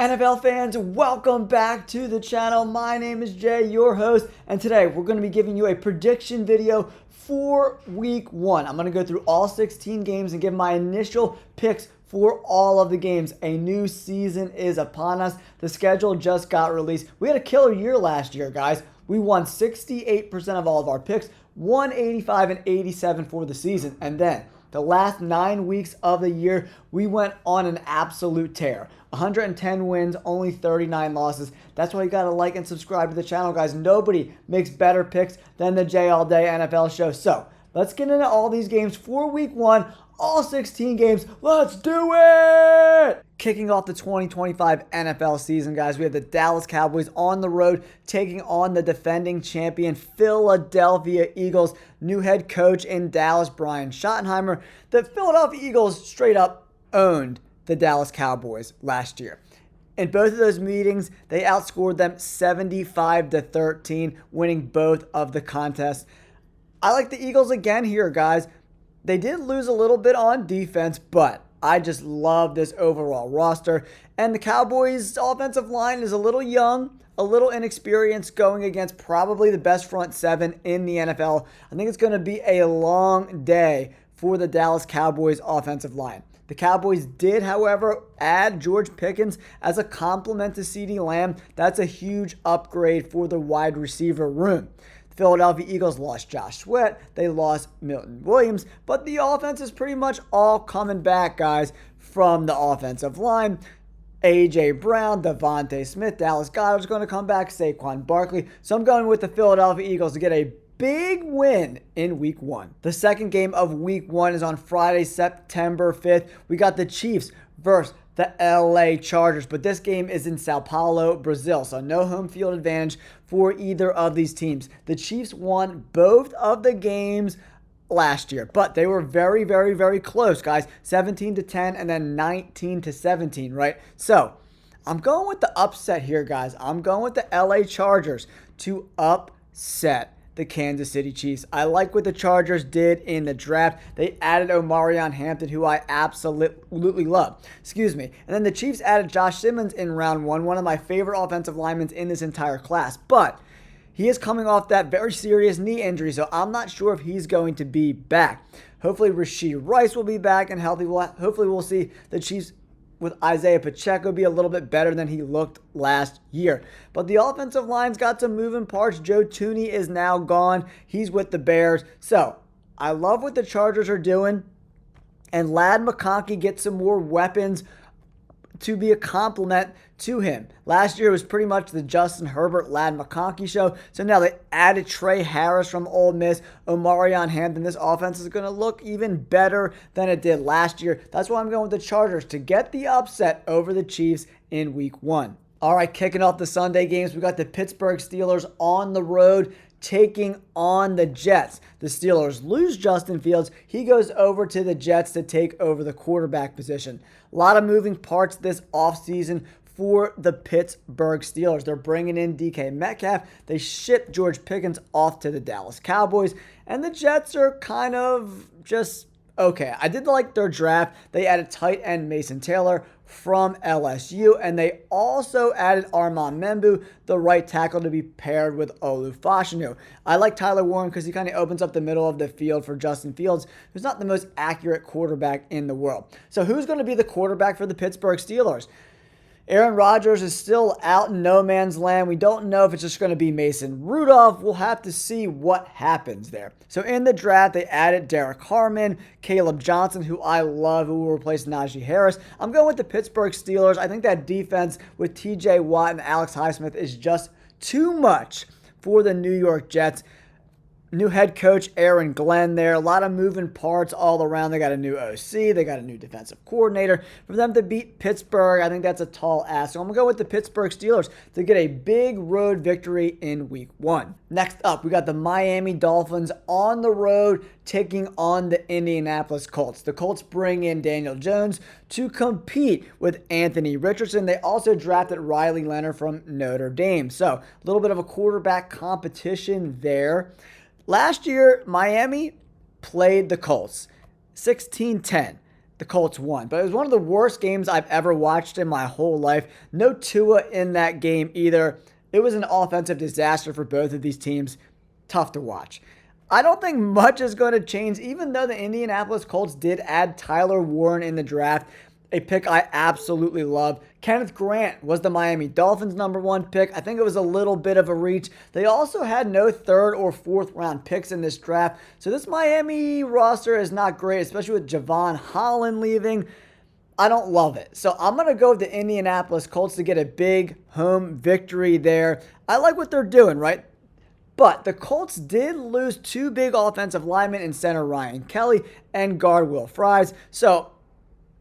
NFL fans, welcome back to the channel. My name is Jay, your host, and today we're going to be giving you a prediction video for week 1. I'm going to go through all 16 games and give my initial picks for all of the games. A new season is upon us. The schedule just got released. We had a killer year last year, guys. We won 68% of all of our picks, 185 and 87 for the season, and then the last 9 weeks of the year, we went on an absolute tear. 110 wins, only 39 losses. That's why you got to like and subscribe to the channel, guys. Nobody makes better picks than the J All Day NFL show. So let's get into all these games for week 1. All 16 games. Let's do it! Kicking off the 2025 NFL season, guys, we have the Dallas Cowboys on the road taking on the defending champion Philadelphia Eagles. New head coach in Dallas, Brian Schottenheimer. The Philadelphia Eagles straight up owned the Dallas Cowboys last year. In both of those meetings, they outscored them 75-13, winning both of the contests. I like the Eagles again here, guys. They did lose a little bit on defense, but I just love this overall roster. And the Cowboys' offensive line is a little young, a little inexperienced, going against probably the best front seven in the NFL. I think it's going to be a long day for the Dallas Cowboys offensive line. The Cowboys did, however, add George Pickens as a complement to CeeDee Lamb. That's a huge upgrade for the wide receiver room. The Philadelphia Eagles lost Josh Sweat. They lost Milton Williams. But the offense is pretty much all coming back, guys, from the offensive line. A.J. Brown, Devontae Smith, Dallas Goedert's going to come back, Saquon Barkley. So I'm going with the Philadelphia Eagles to get a big win in week 1. The second game of week 1 is on Friday, September 5th. We got the Chiefs versus the LA Chargers, but this game is in Sao Paulo, Brazil, so no home field advantage for either of these teams. The Chiefs won both of the games last year, but they were very, very, very close, guys. 17-10 and then 19-17, right? So I'm going with the upset here, guys. I'm going with the LA Chargers to upset the Kansas City Chiefs. I like what the Chargers did in the draft. They added Omarion Hampton, who I absolutely love. And then the Chiefs added Josh Simmons in round 1, one of my favorite offensive linemen in this entire class. But he is coming off that very serious knee injury, so I'm not sure if he's going to be back. Hopefully Rashee Rice will be back and healthy. Hopefully we'll see the Chiefs with Isaiah Pacheco be a little bit better than he looked last year. But the offensive line's got some moving parts. Joe Thuney is now gone. He's with the Bears. So I love what the Chargers are doing. And Ladd McConkey gets some more weapons to be a compliment to him. Last year was pretty much the Justin Herbert, Ladd McConkey show. So now they added Trey Harris from Ole Miss, Omarion Hampton. This offense is going to look even better than it did last year. That's why I'm going with the Chargers to get the upset over the Chiefs in week 1. All right, kicking off the Sunday games, we got the Pittsburgh Steelers on the road taking on the Jets. The Steelers lose Justin Fields. He goes over to the Jets to take over the quarterback position. A lot of moving parts this offseason for the Pittsburgh Steelers. They're bringing in DK Metcalf. They shipped George Pickens off to the Dallas Cowboys. And the Jets are kind of just okay. I did like their draft. They added tight end Mason Taylor from LSU, and they also added Armand Membu, the right tackle, to be paired with Olu Fashanu. I like Tyler Warren because he kind of opens up the middle of the field for Justin Fields, who's not the most accurate quarterback in the world. So who's going to be the quarterback for the Pittsburgh Steelers? Aaron Rodgers is still out in no man's land. We don't know if it's just going to be Mason Rudolph. We'll have to see what happens there. So in the draft, they added Derek Harmon, Caleb Johnson, who I love, who will replace Najee Harris. I'm going with the Pittsburgh Steelers. I think that defense with TJ Watt and Alex Highsmith is just too much for the New York Jets. New head coach Aaron Glenn there. A lot of moving parts all around. They got a new OC. They got a new defensive coordinator. For them to beat Pittsburgh, I think that's a tall ask. So I'm going to go with the Pittsburgh Steelers to get a big road victory in week 1. Next up, we got the Miami Dolphins on the road taking on the Indianapolis Colts. The Colts bring in Daniel Jones to compete with Anthony Richardson. They also drafted Riley Leonard from Notre Dame. So a little bit of a quarterback competition there. Last year, Miami played the Colts 16-10. the Colts won. But it was one of the worst games I've ever watched in my whole life. No Tua in that game either. It was an offensive disaster for both of these teams. Tough to watch. I don't think much is going to change, even though the Indianapolis Colts did add Tyler Warren in the draft, a pick I absolutely love. Kenneth Grant was the Miami Dolphins' #1 pick. I think it was a little bit of a reach. They also had no third or fourth round picks in this draft. So this Miami roster is not great, especially with Javon Holland leaving. I don't love it. So I'm going to go with the Indianapolis Colts to get a big home victory there. I like what they're doing, right? But the Colts did lose two big offensive linemen in center Ryan Kelly and guard Will Fries. So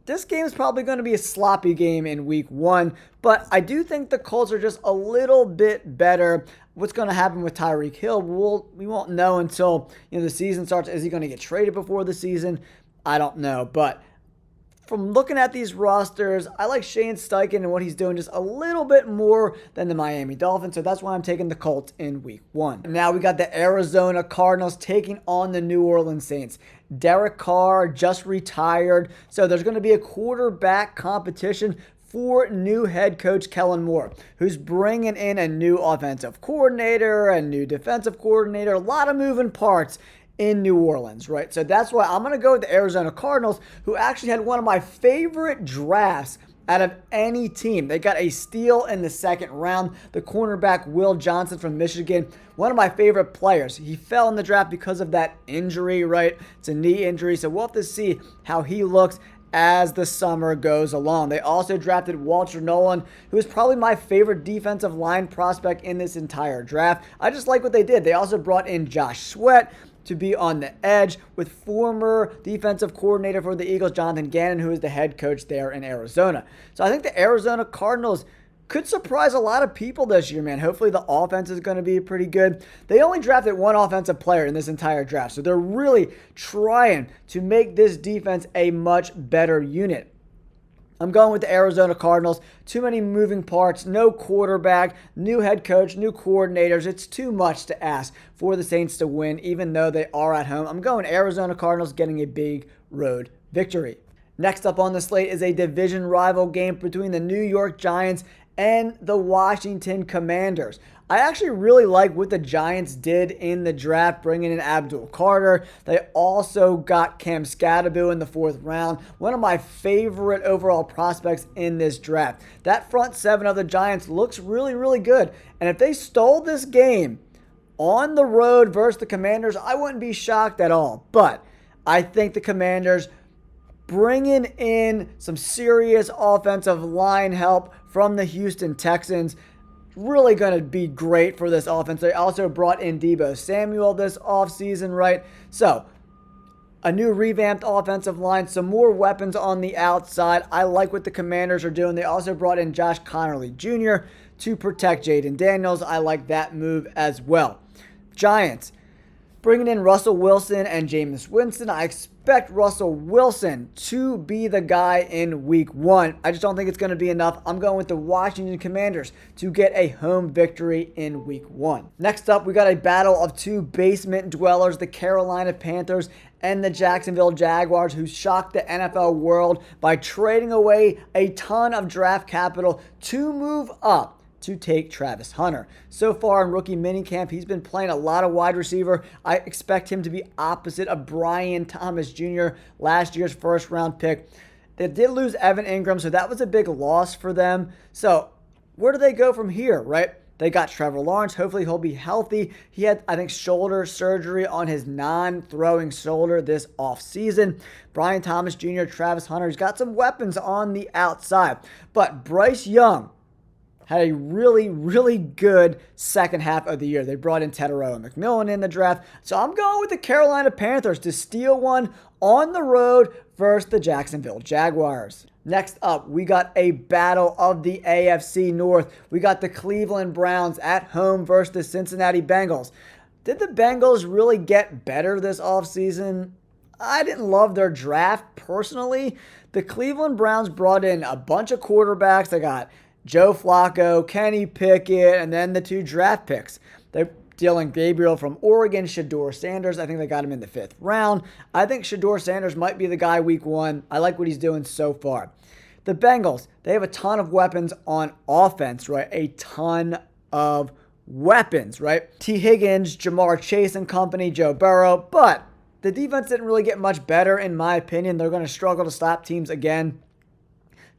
this game is probably going to be a sloppy game in week 1, but I do think the Colts are just a little bit better. What's going to happen with Tyreek Hill, we won't know until the season starts. Is he going to get traded before the season? I don't know, but from looking at these rosters, I like Shane Steichen and what he's doing just a little bit more than the Miami Dolphins, so that's why I'm taking the Colts in week 1. Now we got the Arizona Cardinals taking on the New Orleans Saints. Derek Carr just retired, so there's going to be a quarterback competition for new head coach Kellen Moore, who's bringing in a new offensive coordinator, a new defensive coordinator, a lot of moving parts in New Orleans, right? So that's why I'm going to go with the Arizona Cardinals, who actually had one of my favorite drafts out of any team. They got a steal in the second round. The cornerback Will Johnson from Michigan, one of my favorite players. He fell in the draft because of that injury, right? It's a knee injury, so we'll have to see how he looks as the summer goes along. They also drafted Walter Nolan, who is probably my favorite defensive line prospect in this entire draft. I just like what they did. They also brought in Josh Sweat to be on the edge with former defensive coordinator for the Eagles, Jonathan Gannon, who is the head coach there in Arizona. So I think the Arizona Cardinals could surprise a lot of people this year, man. Hopefully the offense is going to be pretty good. They only drafted one offensive player in this entire draft, so they're really trying to make this defense a much better unit. I'm going with the Arizona Cardinals. Too many moving parts, no quarterback, new head coach, new coordinators. It's too much to ask for the Saints to win, even though they are at home. I'm going Arizona Cardinals getting a big road victory. Next up on the slate is a division rival game between the New York Giants and the Washington Commanders. I actually really like what the Giants did in the draft, bringing in Abdul Carter. They also got Cam Skattebo in the 4th round, one of my favorite overall prospects in this draft. That front 7 of the Giants looks really, really good. And if they stole this game on the road versus the Commanders, I wouldn't be shocked at all. But I think the Commanders bringing in some serious offensive line help from the Houston Texans, really going to be great for this offense. They also brought in Deebo Samuel this offseason, right? So, a new revamped offensive line, some more weapons on the outside. I like what the Commanders are doing. They also brought in Josh Connerly Jr. to protect Jaden Daniels. I like that move as well. Giants, bringing in Russell Wilson and Jameis Winston. I expect Russell Wilson to be the guy in week 1. I just don't think it's going to be enough. I'm going with the Washington Commanders to get a home victory in week 1. Next up, we got a battle of two basement dwellers, the Carolina Panthers and the Jacksonville Jaguars, who shocked the NFL world by trading away a ton of draft capital to move up to take Travis Hunter. So far in rookie minicamp, he's been playing a lot of wide receiver. I expect him to be opposite of Brian Thomas Jr., last year's 1st round pick. They did lose Evan Ingram, so that was a big loss for them. So where do they go from here, right? They got Trevor Lawrence. Hopefully he'll be healthy. He had, I think, shoulder surgery on his non-throwing shoulder this offseason. Brian Thomas Jr., Travis Hunter, he's got some weapons on the outside. But Bryce Young had a really, really good second half of the year. They brought in Tedero and McMillan in the draft. So I'm going with the Carolina Panthers to steal one on the road versus the Jacksonville Jaguars. Next up, we got a battle of the AFC North. We got the Cleveland Browns at home versus the Cincinnati Bengals. Did the Bengals really get better this offseason? I didn't love their draft personally. The Cleveland Browns brought in a bunch of quarterbacks. They got Joe Flacco, Kenny Pickett, and then the 2 draft picks. They Dylan Gabriel from Oregon, Shedeur Sanders. I think they got him in the 5th round. I think Shedeur Sanders might be the guy week 1. I like what he's doing so far. The Bengals, they have a ton of weapons on offense, right? A ton of weapons, right? T. Higgins, Jamar Chase and company, Joe Burrow. But the defense didn't really get much better, in my opinion. They're going to struggle to stop teams again.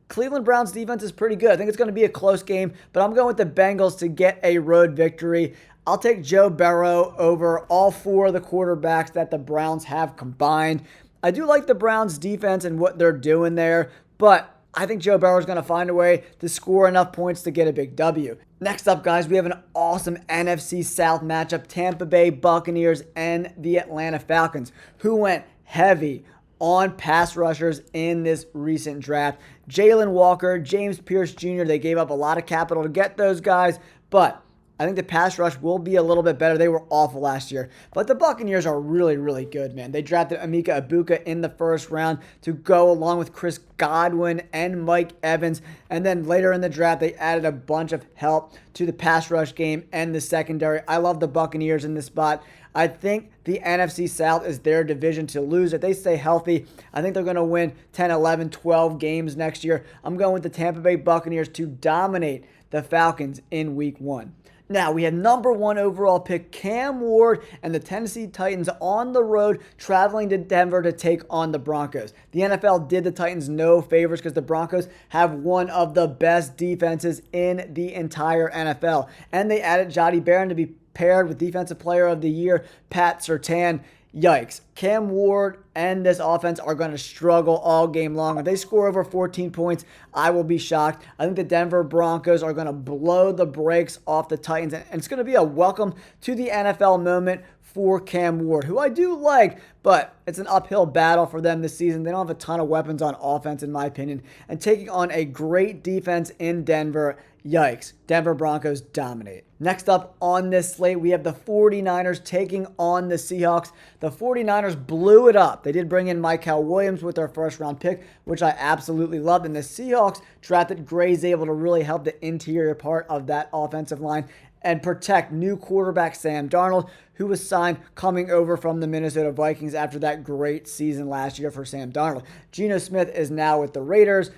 Cleveland Browns defense is pretty good. I think it's going to be a close game, but I'm going with the Bengals to get a road victory. I'll take Joe Burrow over all 4 of the quarterbacks that the Browns have combined. I do like the Browns defense and what they're doing there, but I think Joe Burrow is going to find a way to score enough points to get a big W. Next up, guys, we have an awesome NFC South matchup. Tampa Bay Buccaneers and the Atlanta Falcons, who went heavy on pass rushers in this recent draft. Jalen Walker, James Pierce Jr., they gave up a lot of capital to get those guys, but I think the pass rush will be a little bit better. They were awful last year. But the Buccaneers are really, really good, man. They drafted Emeka Egbuka in the 1st round to go along with Chris Godwin and Mike Evans. And then later in the draft, they added a bunch of help to the pass rush game and the secondary. I love the Buccaneers in this spot. I think the NFC South is their division to lose. If they stay healthy, I think they're going to win 10, 11, 12 games next year. I'm going with the Tampa Bay Buccaneers to dominate the Falcons in week 1. Now, we had number 1 overall pick Cam Ward and the Tennessee Titans on the road traveling to Denver to take on the Broncos. The NFL did the Titans no favors because the Broncos have one of the best defenses in the entire NFL. And they added Jody Barron to be paired with Defensive Player of the Year Pat Surtain. Yikes. Cam Ward and this offense are going to struggle all game long. If they score over 14 points, I will be shocked. I think the Denver Broncos are going to blow the brakes off the Titans. And it's going to be a welcome to the NFL moment for Cam Ward, who I do like, but it's an uphill battle for them this season. They don't have a ton of weapons on offense, in my opinion. And taking on a great defense in Denver, yikes. Denver Broncos dominate. Next up on this slate, we have the 49ers taking on the Seahawks. The 49ers blew it up. They did bring in Mykal Williams with their 1st round pick, which I absolutely loved. And the Seahawks drafted Gray's able to really help the interior part of that offensive line and protect new quarterback Sam Darnold, who was signed coming over from the Minnesota Vikings after that great season last year for Sam Darnold. Geno Smith is now with the Raiders.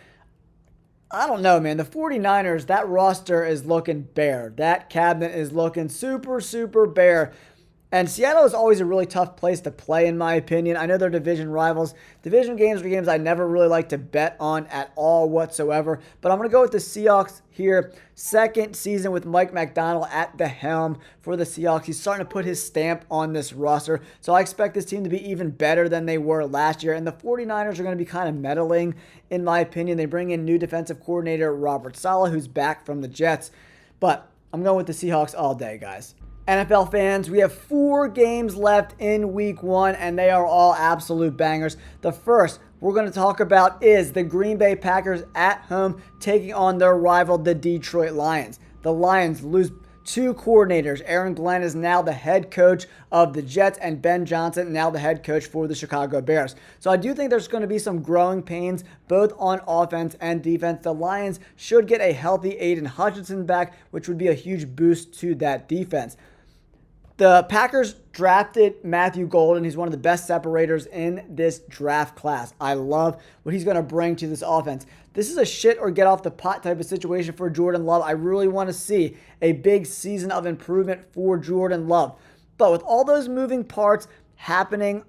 I don't know, man. The 49ers, that roster is looking bare. That cabinet is looking super, super bare. And Seattle is always a really tough place to play, in my opinion. I know they're division rivals. Division games are games I never really like to bet on at all whatsoever. But I'm going to go with the Seahawks here. 2nd season with Mike McDonald at the helm for the Seahawks. He's starting to put his stamp on this roster. So I expect this team to be even better than they were last year. And the 49ers are going to be kind of meddling, in my opinion. They bring in new defensive coordinator Robert Saleh, who's back from the Jets. But I'm going with the Seahawks all day, guys. NFL fans, we have 4 games left in week 1, and they are all absolute bangers. The first we're going to talk about is the Green Bay Packers at home taking on their rival, the Detroit Lions. The Lions lose 2 coordinators. Aaron Glenn is now the head coach of the Jets, and Ben Johnson now the head coach for the Chicago Bears. So I do think there's going to be some growing pains both on offense and defense. The Lions should get a healthy Aiden Hutchinson back, which would be a huge boost to that defense. The Packers drafted Matthew Golden. He's one of the best separators in this draft class. I love what he's going to bring to this offense. This is a shit or get off the pot type of situation for Jordan Love. I really want to see a big season of improvement for Jordan Love. But with all those moving parts happening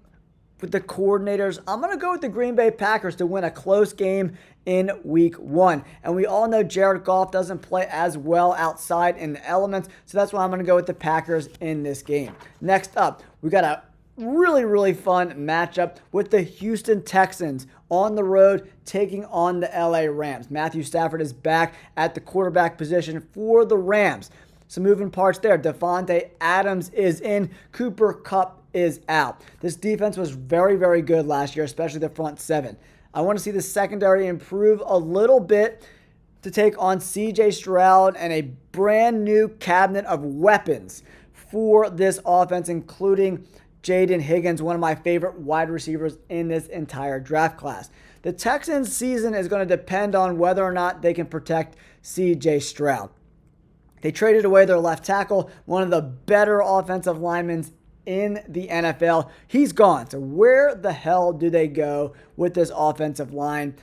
with the coordinators, I'm going to go with the Green Bay Packers to win a close game in week 1. And we all know Jared Goff doesn't play as well outside in the elements, so that's why I'm going to go with the Packers in this game. Next up, we got a really, really fun matchup with the Houston Texans on the road taking on the LA Rams. Matthew Stafford is back at the quarterback position for the Rams. Some moving parts there. Devontae Adams is in. Cooper Kupp is out. This defense was very, very good last year, especially the front 7. I want to see the secondary improve a little bit to take on C.J. Stroud and a brand new cabinet of weapons for this offense, including Jaden Higgins, one of my favorite wide receivers in this entire draft class. The Texans' season is going to depend on whether or not they can protect C.J. Stroud. They traded away their left tackle, one of the better offensive linemen in the NFL. He's gone. So where the hell do they go with this offensive line?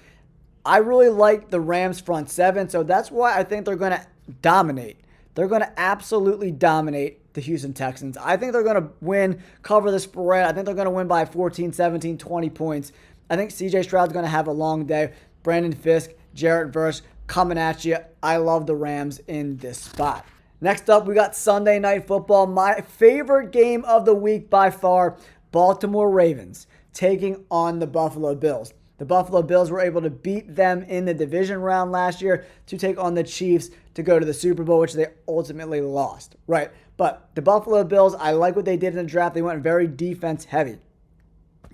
I really like the Rams front seven, so that's why I think they're going to dominate. They're going to absolutely dominate the Houston Texans. I think they're going to win, cover the spread. I think they're going to win by 14, 17, 20 points. I think CJ Stroud's going to have a long day. Brandon Fisk, Jarrett Verse coming at you. I love the Rams in this spot. Next up, we got Sunday Night Football. My favorite game of the week by far, Baltimore Ravens taking on the Buffalo Bills. The Buffalo Bills were able to beat them in the division round last year to take on the Chiefs to go to the Super Bowl, which they ultimately lost, right? But the Buffalo Bills, I like what they did in the draft. They went very defense heavy.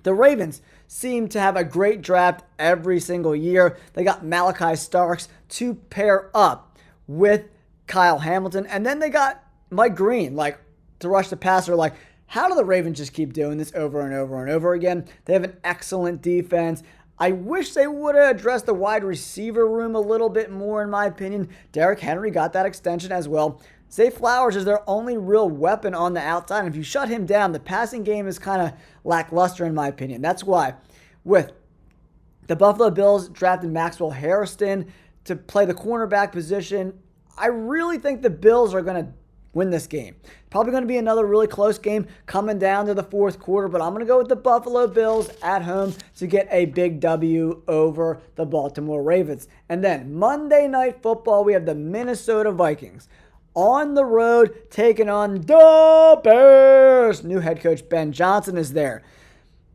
The Ravens seem to have a great draft every single year. They got Malachi Starks to pair up with Kyle Hamilton. And then they got Mike Green, to rush the passer. How do the Ravens just keep doing this over and over and over again? They have an excellent defense. I wish they would have addressed the wide receiver room a little bit more, in my opinion. Derrick Henry got that extension as well. Zay Flowers is their only real weapon on the outside. And if you shut him down, the passing game is kind of lackluster, in my opinion. That's why with the Buffalo Bills drafted Maxwell Harrison to play the cornerback position, I really think the Bills are going to win this game. Probably going to be another really close game coming down to the fourth quarter, but I'm going to go with the Buffalo Bills at home to get a big W over the Baltimore Ravens. And then Monday Night Football, we have the Minnesota Vikings on the road taking on the Bears. New head coach Ben Johnson is there.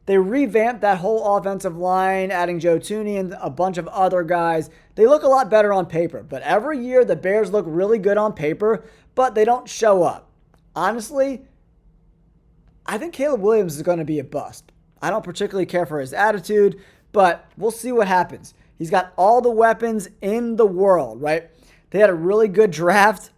They revamped that whole offensive line, adding Joe Thuney and a bunch of other guys. They look a lot better on paper, but every year the Bears look really good on paper, but they don't show up. Honestly, I think Caleb Williams is going to be a bust. I don't particularly care for his attitude, but we'll see what happens. He's got all the weapons in the world, right? They had a really good draft,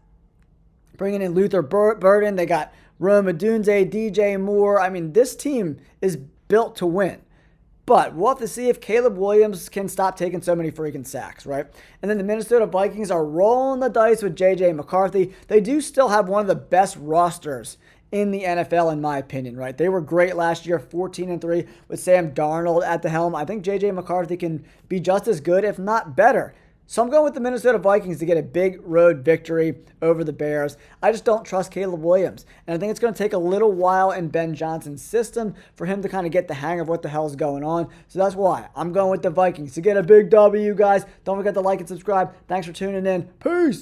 bringing in Luther Burden. They got Rome Odunze, DJ Moore. I mean, this team is built to win. But we'll have to see if Caleb Williams can stop taking so many freaking sacks, right? And then the Minnesota Vikings are rolling the dice with J.J. McCarthy. They do still have one of the best rosters in the NFL, in my opinion, right? They were great last year, 14-3 with Sam Darnold at the helm. I think J.J. McCarthy can be just as good, if not better. So I'm going with the Minnesota Vikings to get a big road victory over the Bears. I just don't trust Caleb Williams. And I think it's going to take a little while in Ben Johnson's system for him to kind of get the hang of what the hell is going on. So that's why I'm going with the Vikings to get a big W, guys. Don't forget to like and subscribe. Thanks for tuning in. Peace.